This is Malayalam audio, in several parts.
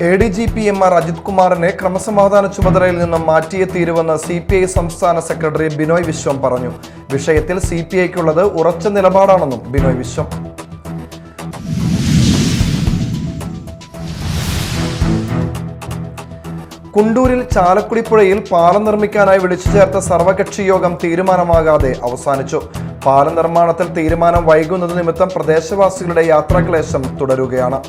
ADGP MR അജിത് കുമാറിനെ ക്രമസമാധാന ചുമതലയിൽ നിന്നും മാറ്റിയേ തീരുവെന്ന് CPI സംസ്ഥാന സെക്രട്ടറി ബിനോയ് വിശ്വം പറഞ്ഞു. വിഷയത്തിൽ CPIക്കുള്ളത് ഉറച്ച നിലപാടാണെന്നും ബിനോയ് വിശ്വം. കുണ്ടൂരിൽ ചാലക്കുടിപ്പുഴയിൽ പാലം നിർമ്മിക്കാനായി വിളിച്ചു ചേർത്ത സർവകക്ഷി യോഗം തീരുമാനമാകാതെ അവസാനിച്ചു. പാലം നിർമ്മാണത്തിൽ തീരുമാനം വൈകുന്നത് നിമിത്തം പ്രദേശവാസികളുടെ യാത്രാക്ലേശം തുടരുകയാണ്.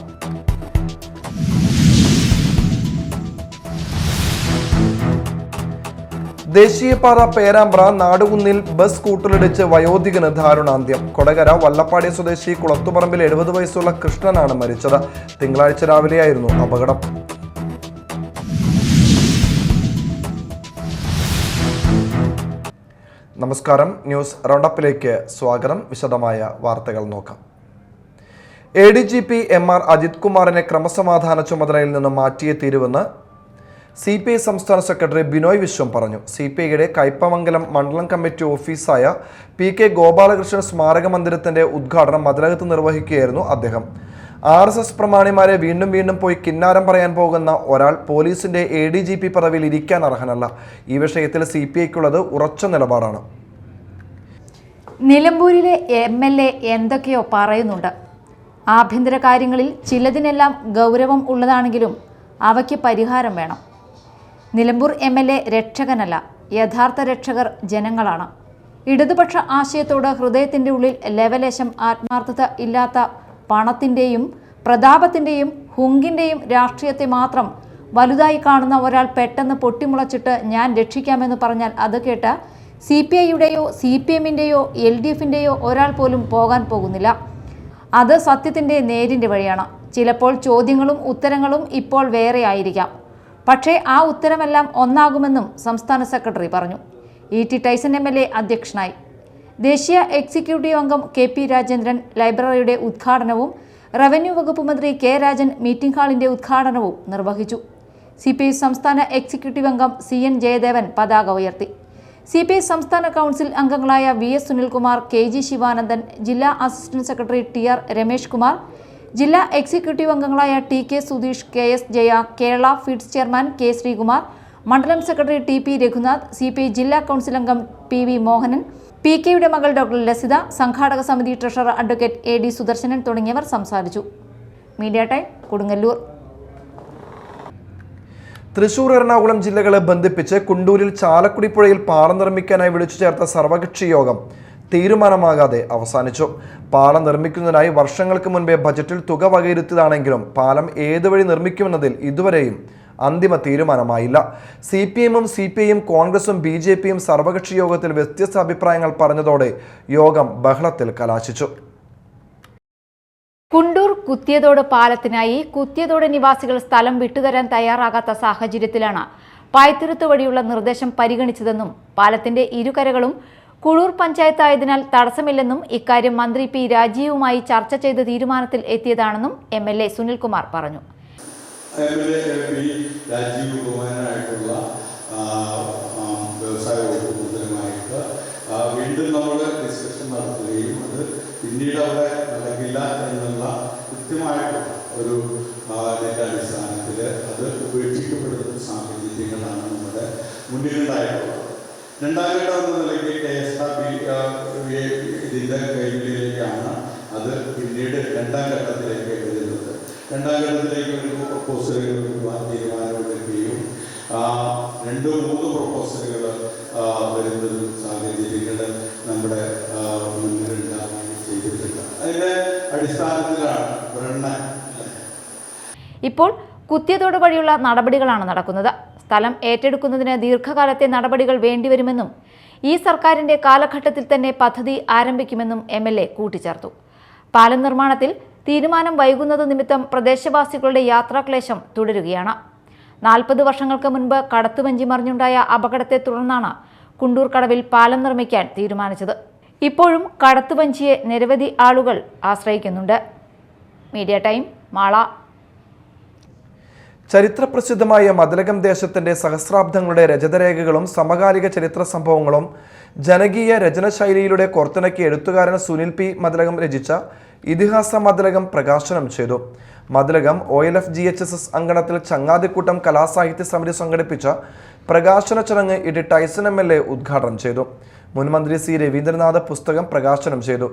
ദേശീയപാത പേരാമ്പ്ര നാടുകുന്നിൽ ബസ് സ്കൂട്ടറിലിടിച്ച് വയോധികന് ദാരുണാന്ത്യം. കൊടകര വല്ലപ്പാടി സ്വദേശി കുളത്തുപറമ്പിൽ 70 വയസ്സുള്ള കൃഷ്ണനാണ് മരിച്ചത്. തിങ്കളാഴ്ച രാവിലെയായിരുന്നു അപകടം. നമസ്കാരം, ന്യൂസ് റൗണ്ടപ്പിലേക്ക് സ്വാഗതം. വിശദമായ വാർത്തകൾ നോക്കാം. ADGP MR അജിത് കുമാറിനെ ക്രമസമാധാന ചുമതലയിൽ നിന്ന് മാറ്റിയേ തീരുവെന്ന് CPI സംസ്ഥാന സെക്രട്ടറി ബിനോയ് വിശ്വം പറഞ്ഞു. CPIയുടെ കയ്പമംഗലം മണ്ഡലം കമ്മിറ്റി ഓഫീസായ PK ഗോപാലകൃഷ്ണൻ സ്മാരക മന്ദിരത്തിന്റെ ഉദ്ഘാടനം മതിലകത്ത് നിർവഹിക്കുകയായിരുന്നു അദ്ദേഹം. RSS പ്രമാണിമാരെ വീണ്ടും പോയി കിന്നാരം പറയാൻ പോകുന്ന ഒരാൾ പോലീസിന്റെ ADGP പദവിയിൽ ഇരിക്കാൻ അർഹനല്ല. ഈ വിഷയത്തിൽ CPIക്കുള്ളത് ഉറച്ച നിലപാടാണ്. നിലമ്പൂരിലെ MLA എന്തൊക്കെയോ പറയുന്നുണ്ട്. ആഭ്യന്തര കാര്യങ്ങളിൽ ചിലതിനെല്ലാം ഗൗരവം ഉള്ളതാണെങ്കിലും അവയ്ക്ക് പരിഹാരം വേണം. നിലമ്പൂർ MLA രക്ഷകനല്ല, യഥാർത്ഥ രക്ഷകർ ജനങ്ങളാണ്. ഇടതുപക്ഷ ആശയത്തോട് ഹൃദയത്തിൻ്റെ ഉള്ളിൽ ലെവലേശം ആത്മാർത്ഥത ഇല്ലാത്ത പണത്തിൻ്റെയും പ്രതാപത്തിൻ്റെയും ഹുങ്കിൻ്റെയും രാഷ്ട്രീയത്തെ മാത്രം വലുതായി കാണുന്ന ഒരാൾ പെട്ടെന്ന് പൊട്ടിമുളച്ചിട്ട് ഞാൻ രക്ഷിക്കാമെന്ന് പറഞ്ഞാൽ അത് കേട്ട CPIയുടെയോ CPMൻ്റെയോ LDFൻ്റെയോ ഒരാൾ പോലും പോകാൻ പോകുന്നില്ല. അത് സത്യത്തിൻ്റെ നേരിൻ്റെ വഴിയാണ്. ചിലപ്പോൾ ചോദ്യങ്ങളും ഉത്തരങ്ങളും ഇപ്പോൾ വേറെ ആയിരിക്കാം, പക്ഷേ ആ ഉത്തരമെല്ലാം ഒന്നാകുമെന്നും സംസ്ഥാന സെക്രട്ടറി പറഞ്ഞു. ET ടൈസൺ MLA അധ്യക്ഷനായി. ദേശീയ എക്സിക്യൂട്ടീവ് അംഗം KP രാജേന്ദ്രൻ ലൈബ്രറിയുടെ ഉദ്ഘാടനവും റവന്യൂ വകുപ്പ് മന്ത്രി K രാജൻ മീറ്റിംഗ് ഹാളിന്റെ ഉദ്ഘാടനവും നിർവഹിച്ചു. CPI സംസ്ഥാന എക്സിക്യൂട്ടീവ് അംഗം CN ജയദേവൻ പതാക ഉയർത്തി. CPI സംസ്ഥാന കൗൺസിൽ അംഗങ്ങളായ VS സുനിൽകുമാർ, KG ശിവാനന്ദൻ, ജില്ലാ assistant secretary TR Ramesh Kumar, ജില്ലാ എക്സിക്യൂട്ടീവ് അംഗങ്ങളായ TK Sudheesh, KS Jaya, Kerala feeds chairman K Sreekumar, മണ്ഡലം സെക്രട്ടറി TP രഘുനാഥ്, CPI ജില്ലാ കൗൺസിൽ അംഗം PV മോഹനൻ, PKയുടെ മകൾ ഡോക്ടർ ലസിത, സംഘാടക സമിതി ട്രഷറർ അഡ്വക്കേറ്റ് AD സുദർശനൻ തുടങ്ങിയവർ സംസാരിച്ചു. Media time, Kodungallur. തൃശൂർ, എറണാകുളം ജില്ലകളെ ബന്ധിപ്പിച്ച് കുണ്ടൂരിൽ ചാലക്കുടിപ്പുഴയിൽ പാലം നിർമ്മിക്കാനായി വിളിച്ചു ചേർത്ത സർവകക്ഷി യോഗം തീരുമാനമാകാതെ അവസാനിച്ചു. പാലം നിർമ്മിക്കുന്നതിനായി വർഷങ്ങൾക്ക് മുൻപേ ബജറ്റിൽ തുക വകയിരുത്തിയതാണെങ്കിലും പാലം ഏതുവഴി നിർമ്മിക്കുമെന്നതിൽ ഇതുവരെയും അന്തിമ തീരുമാനമായില്ല. CPMും CPIയും കോൺഗ്രസും BJPയും സർവകക്ഷി യോഗത്തിൽ വ്യത്യസ്ത അഭിപ്രായങ്ങൾ പറഞ്ഞതോടെ യോഗം ബഹളത്തിൽ കലാശിച്ചു. കുണ്ടൂർ കുത്തിയതോട് പാലത്തിനായി കുത്തിയതോട് നിവാസികൾ സ്ഥലം വിട്ടുതരാൻ തയ്യാറാകാത്ത സാഹചര്യത്തിലാണ് പായ്ത്തുരുത്ത് വഴിയുള്ള നിർദ്ദേശം പരിഗണിച്ചതെന്നും പാലത്തിന്റെ ഇരുകരകളും കുളൂർ പഞ്ചായത്തായതിനാൽ തടസ്സമില്ലെന്നും ഇക്കാര്യം മന്ത്രി P രാജീവുമായി ചർച്ച ചെയ്ത് തീരുമാനത്തിൽ എത്തിയതാണെന്നും MLA സുനിൽകുമാർ പറഞ്ഞു. വീണ്ടും നമ്മൾ ഡിസ്കഷൻ നടത്തുകയും അത് പിന്നീട് അവിടെ നടക്കില്ല എന്നുള്ള കൃത്യമായിട്ട് ഒരു അടിസ്ഥാനത്തിൽ അത് ഉപേക്ഷിക്കപ്പെടുന്ന സാഹചര്യങ്ങളാണ് നമ്മുടെ മുന്നിലുണ്ടായിട്ടുള്ളത്. രണ്ടാം ഘട്ടം എന്ന നിലയ്ക്ക് KSRB ഇതിൻ്റെ കൈകളിലേക്കാണ് അത് പിന്നീട് രണ്ടാം ഘട്ടത്തിലേക്ക് വരുന്നത്. രണ്ടാം ഘട്ടത്തിലേക്ക് ഒരു പ്രപ്പോസലുകൾ തീരുമാനമെടുക്കുകയും 2-3 പ്രപ്പോസലുകൾ വരുന്നൊരു സാഹചര്യങ്ങൾ നമ്മുടെ മുന്നിലുണ്ടാവുകയും ചെയ്തിട്ടുണ്ട്. അതിൻ്റെ അടിസ്ഥാനത്തിലാണ് ഇപ്പോൾ കുത്തിയതോട് വഴിയുള്ള നടപടികളാണ് നടക്കുന്നത്. സ്ഥലം ഏറ്റെടുക്കുന്നതിന് ദീർഘകാലത്തെ നടപടികൾ വേണ്ടിവരുമെന്നും ഈ സർക്കാരിന്റെ കാലഘട്ടത്തിൽ തന്നെ പദ്ധതി ആരംഭിക്കുമെന്നും MLA കൂട്ടിച്ചേർത്തു. പാലം നിർമ്മാണത്തിൽ തീരുമാനം വൈകുന്നത് നിമിത്തം പ്രദേശവാസികളുടെ യാത്രാക്ലേശം തുടരുകയാണ്. 40 വർഷങ്ങൾക്ക് മുൻപ് കടത്തുവഞ്ചി മറിഞ്ഞുണ്ടായ അപകടത്തെ തുടർന്നാണ് കുണ്ടൂർ കടവിൽ പാലം നിർമ്മിക്കാൻ തീരുമാനിച്ചത്. ഇപ്പോഴും കടത്തുവഞ്ചിയെ നിരവധി ആളുകൾ ആശ്രയിക്കുന്നുണ്ട്. Media time, Mala. ചരിത്രപ്രസിദ്ധമായ മതിലകം ദേശത്തിന്റെ സഹസ്രാബ്ദങ്ങളുടെ രചതരേഖകളും സമകാലിക ചരിത്ര സംഭവങ്ങളും ജനകീയ രചനശൈലിയിലൂടെ കോർത്തിണക്കി എഴുത്തുകാരൻ സുനിൽ പി മതിലകം രചിച്ച ഇതിഹാസ മതിലകം പ്രകാശനം ചെയ്തു. മതിലകം OLF GHSS അങ്കണത്തിൽ ചങ്ങാതിക്കൂട്ടം കലാസാഹിത്യ സമിതി സംഘടിപ്പിച്ച പ്രകാശന ചടങ്ങ് ഇടി ടൈസൺ MLA ഉദ്ഘാടനം ചെയ്തു. മുൻമന്ത്രി C രവീന്ദ്രനാഥ് പുസ്തകം പ്രകാശനം ചെയ്തു.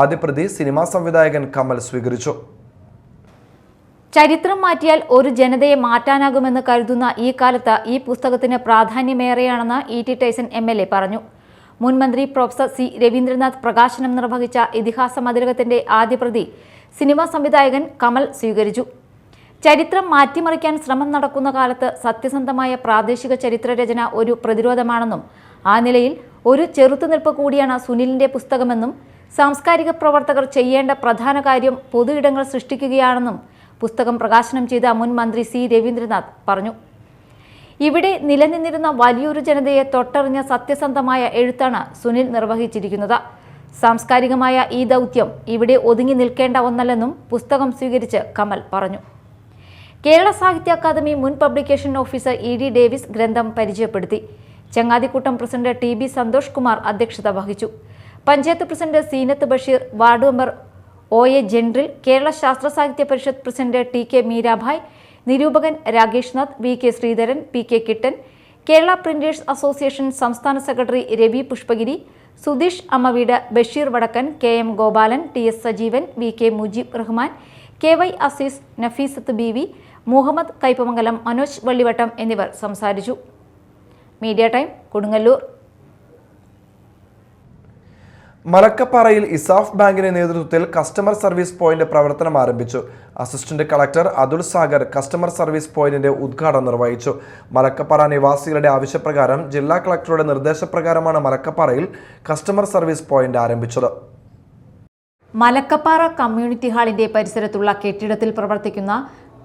ആദ്യ പ്രതി സിനിമാ സംവിധായകൻ കമൽ സ്വീകരിച്ചു. ചരിത്രം മാറ്റിയാൽ ഒരു ജനതയെ മാറ്റാനാകുമെന്ന് കരുതുന്ന ഈ കാലത്ത് ഈ പുസ്തകത്തിന് പ്രാധാന്യമേറെയാണെന്ന് E.T. ടൈസൺ MLA പറഞ്ഞു. മുൻമന്ത്രി പ്രൊഫസർ C രവീന്ദ്രനാഥ് പ്രകാശനം നിർവഹിച്ച ഇതിഹാസ മതിലകത്തിന്റെ ആദ്യ പ്രതി സിനിമാ സംവിധായകൻ കമൽ സ്വീകരിച്ചു. ചരിത്രം മാറ്റിമറിക്കാൻ ശ്രമം നടക്കുന്ന കാലത്ത് സത്യസന്ധമായ പ്രാദേശിക ചരിത്രരചന ഒരു പ്രതിരോധമാണെന്നും ആ നിലയിൽ ഒരു ചെറുത്തുനിൽപ്പ് കൂടിയാണ് സുനിലിന്റെ പുസ്തകമെന്നും സാംസ്കാരിക പ്രവർത്തകർ ചെയ്യേണ്ട പ്രധാന കാര്യം പൊതു ഇടങ്ങൾ സൃഷ്ടിക്കുകയാണെന്നും പുസ്തകം പ്രകാശനം ചെയ്ത മുൻ മന്ത്രി C രവീന്ദ്രനാഥ് പറഞ്ഞു. ഇവിടെ നിലനിന്നിരുന്ന വലിയൊരു ജനതയെ തൊട്ടറിഞ്ഞ സത്യസന്ധമായ എഴുത്താണ് സുനിൽ നിർവഹിച്ചിരിക്കുന്നത്. സാംസ്കാരികമായ ഈ ദൗത്യം ഇവിടെ ഒതുങ്ങി നിൽക്കേണ്ട ഒന്നല്ലെന്നും പുസ്തകം സ്വീകരിച്ച് കമൽ പറഞ്ഞു. കേരള സാഹിത്യ അക്കാദമി മുൻ പബ്ലിക്കേഷൻ ഓഫീസർ E.D. ഡേവിസ് ഗ്രന്ഥം പരിചയപ്പെടുത്തി. ചങ്ങാതിക്കൂട്ടം പ്രസിഡന്റ് TB സന്തോഷ് കുമാർ അധ്യക്ഷത വഹിച്ചു. Panchayat president Seenath Basheer, ward member OA ജെൻഡ്രിൽ, കേരള ശാസ്ത്ര സാഹിത്യ പരിഷത്ത് പ്രസിഡന്റ് TK മീരാഭായ്, നിരൂപകൻ Rakesh Nath, VK Sreedharan, PK Kittan, Kerala printers association സംസ്ഥാന secretary Ravi Pushpagiri, Sudheesh Ammaveedu, Basheer Vadakkan, KM Gopalan, TS Sajeevan, VK Mujeeb Rahman, KY Azeez, Nafeesath BV, Muhammad Kaipamangalam, Manoj Vallivattam എന്നിവർ സംസാരിച്ചു. Media time, Kodungallur. മലക്കപ്പാറയിൽ ഇസാഫ് ബാങ്കിന്റെ നേതൃത്വത്തിൽ കസ്റ്റമർ സർവീസ് പോയിന്റ് പ്രവർത്തനം ആരംഭിച്ചു. Assistant collector Athul Sagar customer service പോയിന്റിന്റെ ഉദ്ഘാടനം നിർവഹിച്ചു. മലക്കപ്പാറ നിവാസികളുടെ ആവശ്യപ്രകാരം ജില്ലാ കളക്ടറുടെ നിർദ്ദേശപ്രകാരമാണ് മലക്കപ്പാറയിൽ കസ്റ്റമർ സർവീസ് പോയിന്റ് ആരംഭിച്ചത്. മലക്കപ്പാറ കമ്മ്യൂണിറ്റി ഹാളിന്റെ പരിസരത്തുള്ള കെട്ടിടത്തിൽ പ്രവർത്തിക്കുന്ന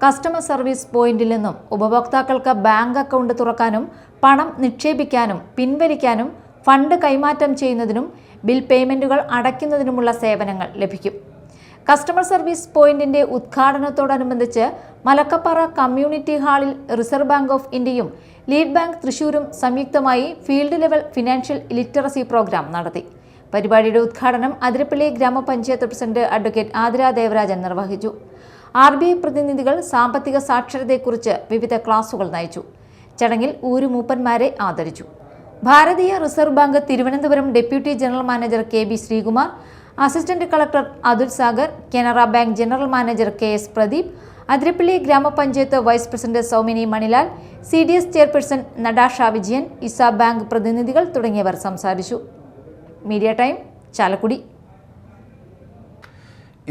കസ്റ്റമർ സർവീസ് പോയിന്റിൽ നിന്നും ഉപഭോക്താക്കൾക്ക് ബാങ്ക് അക്കൗണ്ട് തുറക്കാനും പണം നിക്ഷേപിക്കാനും പിൻവലിക്കാനും ഫണ്ട് കൈമാറ്റം ചെയ്യുന്നതിനും ബിൽ പേയ്മെന്റുകൾ അടയ്ക്കുന്നതിനുമുള്ള സേവനങ്ങൾ ലഭിക്കും. കസ്റ്റമർ സർവീസ് പോയിന്റിന്റെ ഉദ്ഘാടനത്തോടനുബന്ധിച്ച് മലക്കപ്പാറ കമ്മ്യൂണിറ്റി ഹാളിൽ റിസർവ് ബാങ്ക് ഓഫ് ഇന്ത്യയും ലീഡ് ബാങ്ക് തൃശൂരും സംയുക്തമായി field level financial literacy programme നടത്തി. പരിപാടിയുടെ ഉദ്ഘാടനം അതിരപ്പള്ളി ഗ്രാമപഞ്ചായത്ത് പ്രസിഡന്റ് അഡ്വക്കേറ്റ് ആതിര ദേവരാജൻ നിർവഹിച്ചു. RBI പ്രതിനിധികൾ സാമ്പത്തിക സാക്ഷരതയെക്കുറിച്ച് വിവിധ ക്ലാസുകൾ നയിച്ചു. ചടങ്ങിൽ ഊരുമൂപ്പന്മാരെ ആദരിച്ചു. Bharatiya reserve bank Thiruvananthapuram deputy general manager KB Sreekumar, assistant collector Athul Sagar, Canara bank general manager KS Pradeep, Athirappilly ഗ്രാമപഞ്ചായത്ത് vice president Saumini Manilal, CDS chairperson Natasha Vijayan, ഇസ ബാങ്ക് പ്രതിനിധികൾ തുടങ്ങിയവർ സംസാരിച്ചു. Media time, Chalakudy.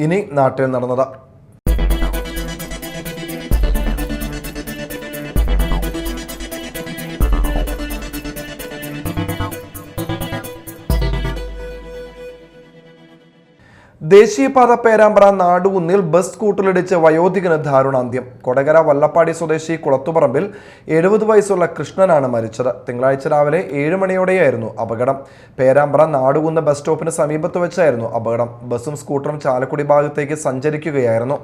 ഇനി നാട്ടിൽ നടന്നത്. ദേശീയപാത പേരാമ്പ്ര നാടുകുന്നിൽ ബസ് സ്കൂട്ടറിലിടിച്ച് വയോധികന് ദാരുണാന്ത്യം. കൊടകര വല്ലപ്പാടി സ്വദേശി കുളത്തുപറമ്പിൽ 70 വയസ്സുള്ള കൃഷ്ണനാണ് മരിച്ചത്. തിങ്കളാഴ്ച രാവിലെ 7 മണിയോടെയായിരുന്നു അപകടം. പേരാമ്പ്ര നാടുകുന്ന് ബസ് സ്റ്റോപ്പിന് സമീപത്ത് വെച്ചായിരുന്നു അപകടം. ബസും സ്കൂട്ടറും ചാലക്കുടി ഭാഗത്തേക്ക് സഞ്ചരിക്കുകയായിരുന്നു.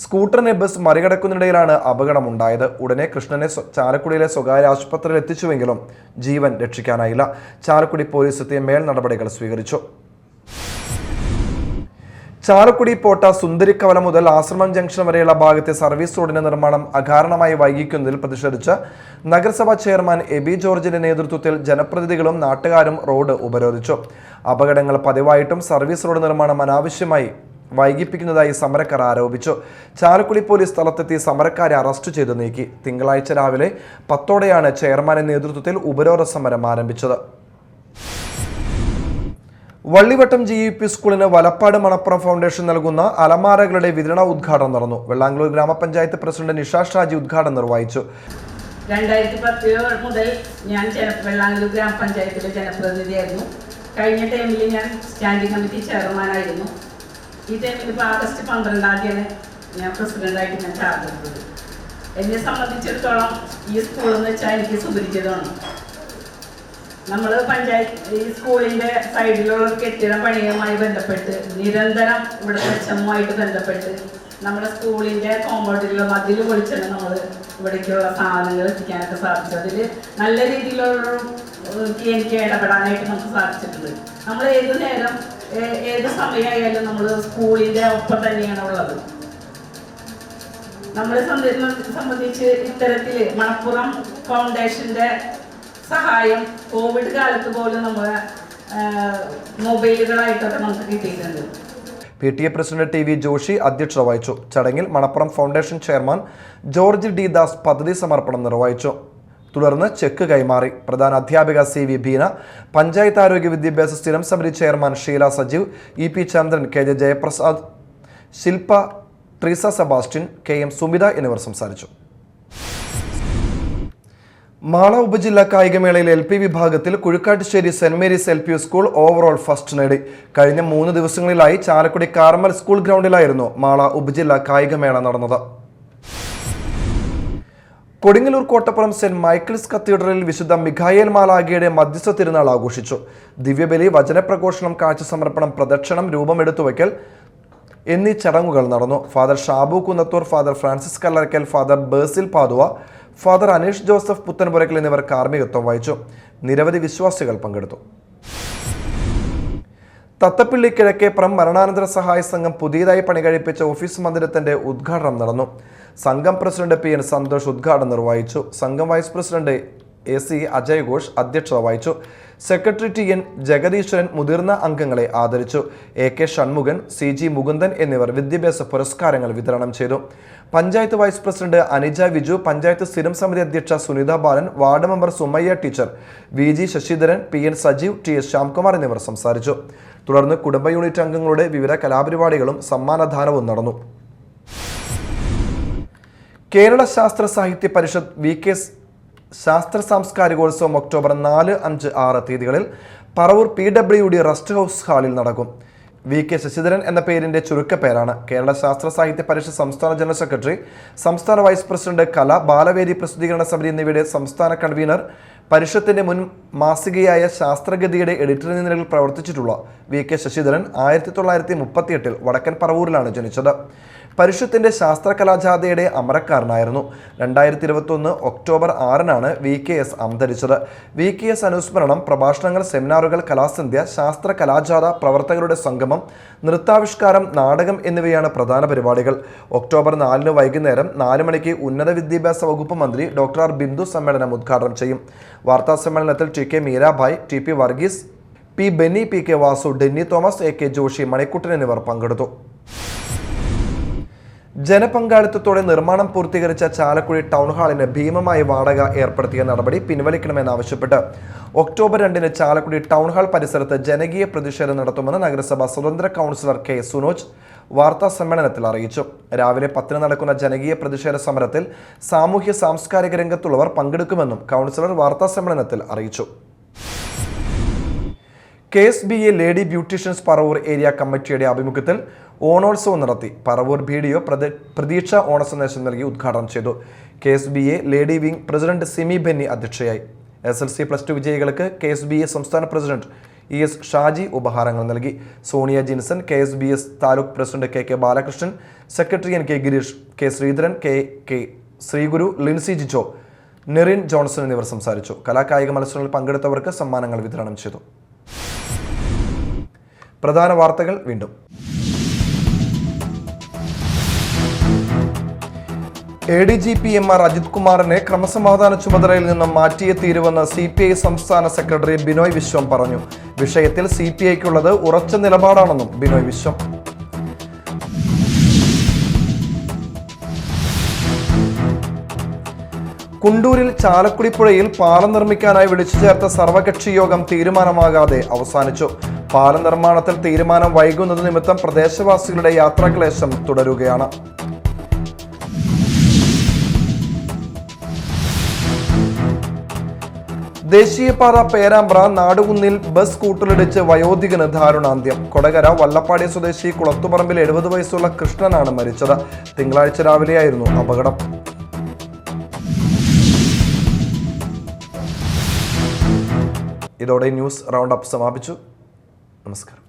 സ്കൂട്ടറിനെ ബസ് മറികടക്കുന്നതിനിടയിലാണ് അപകടമുണ്ടായത്. ഉടനെ കൃഷ്ണനെ ചാലക്കുടിയിലെ സ്വകാര്യ ആശുപത്രിയിൽ എത്തിച്ചുവെങ്കിലും ജീവൻ രക്ഷിക്കാനായില്ല. ചാലക്കുടി പോലീസ് എത്തിയ മേൽ നടപടികൾ സ്വീകരിച്ചു. ചാലക്കുടി പോട്ട സുന്ദരിക്കവല മുതൽ ആശ്രമം ജംഗ്ഷൻ വരെയുള്ള ഭാഗത്തെ സർവീസ് റോഡിന്റെ നിർമ്മാണം അകാരണമായി വൈകിക്കുന്നതിൽ പ്രതിഷേധിച്ച് നഗരസഭാ ചെയർമാൻ എബി ജോർജിന്റെ നേതൃത്വത്തിൽ ജനപ്രതിനിധികളും നാട്ടുകാരും റോഡ് ഉപരോധിച്ചു. അപകടങ്ങൾ പതിവായിട്ടും സർവീസ് റോഡ് നിർമ്മാണം അനാവശ്യമായി വൈകിപ്പിക്കുന്നതായി സമരക്കാർ ആരോപിച്ചു. ചാലക്കുടി പോലീസ് സ്ഥലത്തെത്തി സമരക്കാരെ അറസ്റ്റ് ചെയ്ത് നീക്കി. തിങ്കളാഴ്ച രാവിലെ 10ഓടെയാണ് ചെയർമാന്റെ നേതൃത്വത്തിൽ ഉപരോധ സമരം ആരംഭിച്ചത്. വള്ളിവട്ടം GUP സ്കൂളിന് വലപ്പാട് മണപ്പുറം ഫൗണ്ടേഷൻ നൽകുന്ന അലമാരകളുടെ വിതരണ ഉദ്ഘാടനം നടന്നു. വെള്ളാങ്കളൂർ ഗ്രാമപഞ്ചായത്ത് പ്രസിഡന്റ് നിഷ ഷാജി ഉദ്ഘാടനം നിർവഹിച്ചു. 2010 മുതൽ ഞാൻ വെള്ളാങ്കളൂർ ഗ്രാമപഞ്ചായത്തിലെ ജനപ്രതിനിധിയായിരുന്നു. കഴിഞ്ഞ ടൈമിൽ ഞാൻ സ്റ്റാൻഡിംഗ് കമ്മിറ്റി ചെയർമാനായിരുന്നു. ഈ ടൈമിൽ ഇപ്പോൾ ആഗസ്റ്റ് 12-ാം തീയതിയാണ് ഞാൻ പ്രസിഡന്റായിട്ട് ഞാൻ ചാർജ് എടുത്തത്. എന്നെ സംബന്ധിച്ചിടത്തോളം ഈ സ്കൂളെന്ന് വെച്ചാൽ എനിക്ക് സുപരിചിതമാണ്. നമ്മൾ പഞ്ചായത്ത് ഈ സ്കൂളിൻ്റെ സൈഡിലുള്ള കെട്ടിട പണിയുമായി ബന്ധപ്പെട്ട് നിരന്തരം ഇവിടെ മെച്ചവുമായിട്ട് ബന്ധപ്പെട്ട് നമ്മുടെ സ്കൂളിൻ്റെ കോമ്പൗണ്ടിലുള്ള മതിൽ പൊളിച്ചാണ് നമ്മൾ ഇവിടേക്കുള്ള സാധനങ്ങൾ എത്തിക്കാനൊക്കെ സാധിച്ചത്. അതിൽ നല്ല രീതിയിലുള്ള എനിക്ക് ഇടപെടാനായിട്ട് നമുക്ക് സാധിച്ചിട്ടുണ്ട്. നമ്മൾ ഏത് നേരം ഏത് സമയമായാലും നമ്മൾ സ്കൂളിൻ്റെ ഒപ്പം തന്നെയാണ് ഉള്ളത്. നമ്മളെ സംബന്ധിച്ച് ഇത്തരത്തിൽ മണപ്പുറം ഫൗണ്ടേഷൻ്റെ സഹായം കോവിഡ് കാലത്ത് പോലും നമ്മളെ മൊബൈലുകളായിട്ടൊക്കെ നമുക്ക് കിട്ടിയിട്ടുണ്ട്. PTA പ്രസിഡന്റ് TV ജോഷി അധ്യക്ഷത വഹിച്ചു. ചടങ്ങിൽ Manappuram foundation chairman George D Das പദ്ധതി സമർപ്പണം നിർവഹിച്ചു. തുടർന്ന് ചെക്ക് കൈമാറി. പ്രധാന അധ്യാപിക CV ബീന, പഞ്ചായത്ത് ആരോഗ്യ വിദ്യാഭ്യാസ സ്ഥിരം സമിതി chairman Sheela Sajeev, EP Chandran, KJ Jayaprasad, Shilpa, Treesa Sebastian, KM Sumitha എന്നിവർ സംസാരിച്ചു. മാള ഉപജില്ലാ കായികമേളയിൽ LP വിഭാഗത്തിൽ കുഴുക്കാട്ടുശ്ശേരി saint Mary's LP school overall first നേടി. കഴിഞ്ഞ 3 ദിവസങ്ങളിലായി ചാലക്കുടി കാർമൽ സ്കൂൾ ഗ്രൗണ്ടിലായിരുന്നു മാള ഉപജില്ലാ കായികമേള നടന്നത്. കൊടുങ്ങല്ലൂർ കോട്ടപ്പുറം സെന്റ് മൈക്കിൾസ് കത്തീഡ്രലിൽ വിശുദ്ധ മിഖായേൽ മാലാഖയുടെ മധ്യസ്ഥ തിരുനാൾ ആഘോഷിച്ചു. ദിവ്യബലി, വചനപ്രഘോഷണം, കാഴ്ച സമർപ്പണം, പ്രദക്ഷിണം, രൂപമെടുത്തുവയ്ക്കൽ എന്നീ ചടങ്ങുകൾ നടന്നു. Father Shabu Kunnathur, father Francis Kallarakkal, father Basil Pathuva, father Aneesh Joseph Puthenpurackal എന്നിവർ കാർമ്മികത്വം വഹിച്ചു. നിരവധി വിശ്വാസികൾ പങ്കെടുത്തു. തത്തപ്പിള്ളി കിഴക്കേപ്പുറം മരണാനന്തര സഹായ സംഘം പുതിയതായി പണികഴിപ്പിച്ച ഓഫീസ് മന്ദിരത്തിന്റെ ഉദ്ഘാടനം നടന്നു. സംഘം പ്രസിഡന്റ് PN സന്തോഷ് ഉദ്ഘാടനം നിർവഹിച്ചു. സംഘം vice president AC Ajay Ghosh അധ്യക്ഷത വഹിച്ചു. സെക്രട്ടറി TN ജഗദീശ്വരൻ മുതിർന്ന അംഗങ്ങളെ ആദരിച്ചു. AK ഷൺമുഖൻ, CG മുകുന്ദൻ എന്നിവർ വിദ്യാഭ്യാസ പുരസ്കാരങ്ങൾ വിതരണം ചെയ്തു. പഞ്ചായത്ത് വൈസ് പ്രസിഡന്റ് അനിജ വിജു, പഞ്ചായത്ത് സ്ഥിരം സമിതി അധ്യക്ഷ Sunitha Balan, ward member Sumayya teacher, VG Sasidharan, PN Sajeev, TS Shyamkumar എന്നിവർ സംസാരിച്ചു. തുടർന്ന് കുടുംബ യൂണിറ്റ് അംഗങ്ങളുടെ വിവിധ കലാപരിപാടികളും സമ്മാനദാനവും നടന്നു. കേരള ശാസ്ത്ര സാഹിത്യ പരിഷത്ത് VK ശാസ്ത്ര സാംസ്കാരികോത്സവം ഒക്ടോബർ 4, 5, 6 തീയതികളിൽ പറവൂർ PWD റെസ്റ്റ് ഹൗസ് ഹാളിൽ നടക്കും. VK ശശിധരൻ എന്ന പേരിന്റെ ചുരുക്കപ്പേരാണ്. കേരള ശാസ്ത്ര സാഹിത്യ പരിഷത്ത് സംസ്ഥാന ജനറൽ സെക്രട്ടറി, സംസ്ഥാന വൈസ് പ്രസിഡന്റ്, കല, ബാലവേദി പ്രസിദ്ധീകരണ സമിതി എന്നിവയുടെ സംസ്ഥാന കൺവീനർ, പരിഷത്തിന്റെ മുൻ മാസികയായ ശാസ്ത്രഗതിയുടെ എഡിറ്റർ എന്ന നിലയിൽ പ്രവർത്തിച്ചിട്ടുള്ള VK ശശിധരൻ 1938 വടക്കൻ പറവൂരിലാണ് ജനിച്ചത്. പരിഷത്തിന്റെ ശാസ്ത്രകലാജാഥയുടെ അമരക്കാരനായിരുന്നു. 2021 ഒക്ടോബർ 6 VKS അന്തരിച്ചത്. VKS അനുസ്മരണം, പ്രഭാഷണങ്ങൾ, സെമിനാറുകൾ, കലാസന്ധ്യ, ശാസ്ത്ര കലാജാഥ, പ്രവർത്തകരുടെ സംഗമം, നൃത്താവിഷ്കാരം, നാടകം എന്നിവയാണ് പ്രധാന പരിപാടികൾ. ഒക്ടോബർ 4 വൈകുന്നേരം 4 മണിക്ക് ഉന്നത വിദ്യാഭ്യാസ വകുപ്പ് മന്ത്രി ഡോക്ടർ ബിന്ദു സമ്മേളനം ഉദ്ഘാടനം ചെയ്യും. വാർത്താ സമ്മേളനത്തിൽ TK Meerabai, TP Varghese, P Benny, PK Vasu, Denny Thomas, AK Joshi, Manikkuttan എന്നിവർ പങ്കെടുത്തു. ജനപങ്കാളിത്തത്തോടെ നിർമ്മാണം പൂർത്തീകരിച്ച ചാലക്കുടി ടൗൺ ഹാളിന് ഭീമമായ വാടക ഏർപ്പെടുത്തിയ നടപടി പിൻവലിക്കണമെന്നാവശ്യപ്പെട്ട് ഒക്ടോബർ 2 ചാലക്കുടി ടൗൺ ഹാൾ പരിസരത്ത് ജനകീയ പ്രതിഷേധം നടത്തുമെന്ന് നഗരസഭ സ്വതന്ത്ര കൗൺസിലർ K സുനോജ് വാർത്താ സമ്മേളനത്തിൽ അറിയിച്ചു. രാവിലെ 10 നടക്കുന്ന ജനകീയ പ്രതിഷേധ സമരത്തിൽ സാമൂഹ്യ സാംസ്കാരിക രംഗത്തുള്ളവർ പങ്കെടുക്കുമെന്നും കൗൺസിലർ വാർത്താ സമ്മേളനത്തിൽ അറിയിച്ചു. KSBA lady beauticians Paravur area കമ്മിറ്റിയുടെ ആഭിമുഖ്യത്തിൽ ഓണോത്സവം നടത്തി. പറവൂർ BDO പ്രതീക്ഷ ഓണസന്ദേശം നൽകി ഉദ്ഘാടനം ചെയ്തു. KSBA lady wing president Simi Benny അധ്യക്ഷയായി. SLC+2 വിജയികൾക്ക് KSBA സംസ്ഥാന പ്രസിഡന്റ് ES ഷാജി ഉപഹാരങ്ങൾ നൽകി. Sonia Jinson, KSBS taluk president KK Balakrishnan, secretary NK Gireesh, K Sreedharan, KK Sreeguru, Lincy Jijo, Nerin Johnson എന്നിവർ സംസാരിച്ചു. കലാകായിക മത്സരങ്ങളിൽ പങ്കെടുത്തവർക്ക് സമ്മാനങ്ങൾ വിതരണം ചെയ്തു. പ്രധാന വാർത്തകൾ വീണ്ടും. ADGP MR അജിത് കുമാറിനെ ക്രമസമാധാന ചുമതലയിൽ നിന്നും മാറ്റിയേ തീരുവെന്ന് CPI സംസ്ഥാന സെക്രട്ടറി ബിനോയ് വിശ്വം പറഞ്ഞു. വിഷയത്തിൽ CPIക്കുള്ളത് ഉറച്ച നിലപാടാണെന്നും ബിനോയ് വിശ്വം. കുണ്ടൂരിൽ ചാലക്കുടി പുഴയിൽ പാലം നിർമ്മിക്കാനായി വിളിച്ചു ചേർത്ത സർവകക്ഷി യോഗം തീരുമാനമാകാതെ അവസാനിച്ചു. പാലം നിർമ്മാണത്തിൽ തീരുമാനം വൈകുന്നത് നിമിത്തം പ്രദേശവാസികളുടെ യാത്രാക്ലേശം തുടരുകയാണ്. ദേശീയപാത പേരാമ്പ്ര നാടുകുന്നിൽ ബസ് കൂട്ടിലിടിച്ച് വയോധികന് ദാരുണാന്ത്യം. കൊടകര വല്ലപ്പാടി സ്വദേശി കുളത്തുപറമ്പിൽ 70 വയസ്സുള്ള കൃഷ്ണനാണ് മരിച്ചത്. തിങ്കളാഴ്ച രാവിലെയായിരുന്നു അപകടം. ഇതോടെ ന്യൂസ് റൗണ്ട് അപ്പ് സമാപിച്ചു. നമസ്കാരം.